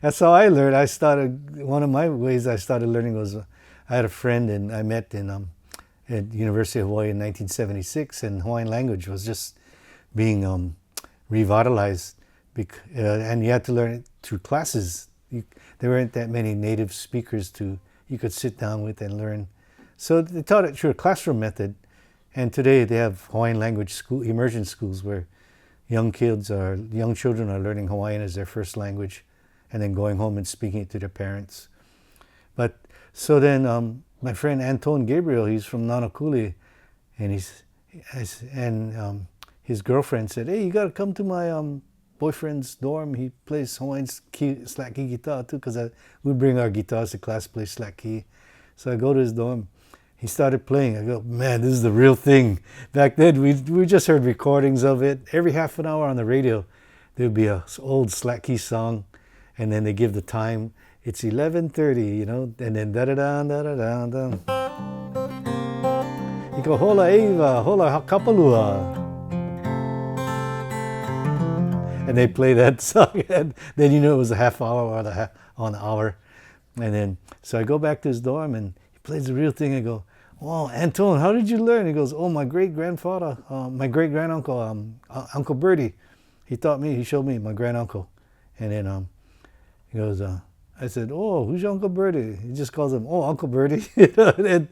That's how I learned. I started, one of my ways I started learning was I had a friend and I met in at University of Hawaii in 1976, and Hawaiian language was just being revitalized, and you had to learn it through classes. There weren't that many native speakers you could sit down with and learn. So they taught it through a classroom method, and today they have Hawaiian language school, immersion schools, where young children are learning Hawaiian as their first language, and then going home and speaking it to their parents. But so then my friend Anton Gabriel, he's from Nanakuli, and his girlfriend said, "Hey, you gotta come to my boyfriend's dorm. He plays Hawaiian slack key guitar too, because we bring our guitars to class, play slack key." So I go to his dorm. He started playing. I go, "Man, this is the real thing." Back then, we just heard recordings of it. Every half an hour on the radio, there would be an old slack key song, and then they give the time. It's 11:30, and then da da da da da da da. You go hola Eva, hola kapalua, and they play that song, and then it was a half hour or an hour, and then so I go back to his dorm and he plays the real thing. I go, "Oh, Anton, how did you learn?" He goes, "Oh, my great grandfather, my great granduncle, Uncle Bertie, he taught me. He showed me my granduncle," and then he goes. I said, "Oh, who's your Uncle Bertie?" He just calls him, "Oh, Uncle Bertie." And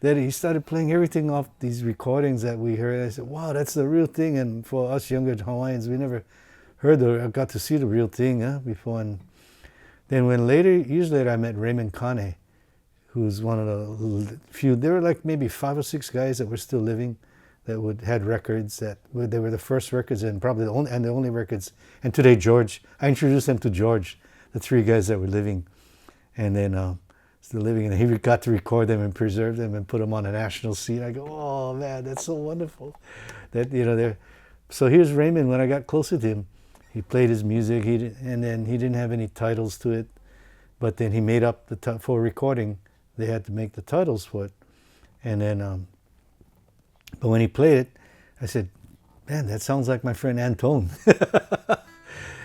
then he started playing everything off these recordings that we heard. I said, "Wow, that's the real thing." And for us younger Hawaiians, we never heard or got to see the real thing before. And then years later, I met Raymond Kane, who's one of the few. There were like maybe 5 or 6 guys that were still living that had records they were the first records and probably the only records. And today, I introduced them to George, the 3 guys that were living, and then still living, and he got to record them and preserve them and put them on a national scene. I go, "Oh man, that's so wonderful." So here's Raymond. When I got close with him, he played his music. And then he didn't have any titles to it, but then he made up for recording. They had to make the titles for it, and then but when he played it, I said, "Man, that sounds like my friend Anton."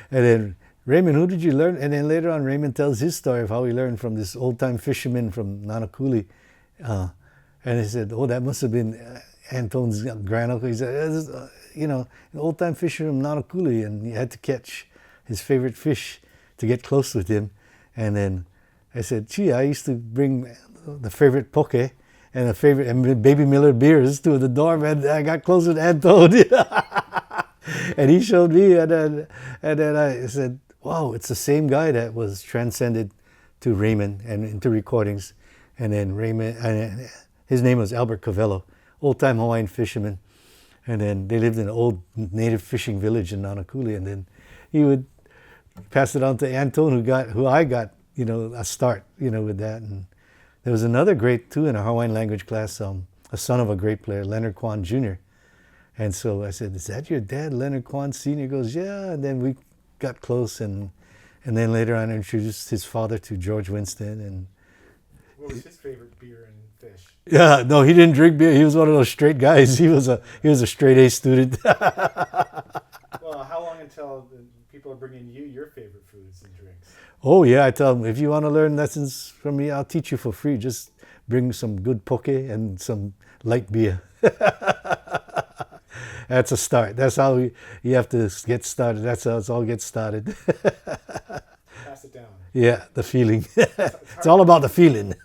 And then, "Raymond, who did you learn?" And then later on, Raymond tells his story of how he learned from this old-time fisherman from Nanakuli. And he said, "Oh, that must have been Anton's granduncle." He said, "An old-time fisherman from Nanakuli, and he had to catch his favorite fish to get close with him." And then I said, "Gee, I used to bring the favorite poke and Baby Miller beers to the dorm, and I got close with Anton." And he showed me, and then I said, "Wow, it's the same guy that was transcended to Raymond and into recordings." And then Raymond, his name was Albert Covello, old-time Hawaiian fisherman. And then they lived in an old native fishing village in Nanakuli. And then he would pass it on to Anton, who I got, a start, with that. And there was another great too in our Hawaiian language class, a son of a great player, Leonard Kwan Jr. And so I said, "Is that your dad, Leonard Kwan Sr.?" He goes, "Yeah." And then we got close, and then later on I introduced his father to George Winston. And what was his favorite beer and fish? Yeah, no, he didn't drink beer. He was one of those straight guys. He was a straight A student. Well, how long until people are bringing you your favorite foods and drinks? Oh yeah, I tell them, if you want to learn lessons from me, I'll teach you for free. Just bring some good poke and some light beer. That's a start. That's how you have to get started. That's how it all gets started. Pass it down. Yeah, the feeling. It's all about the feeling.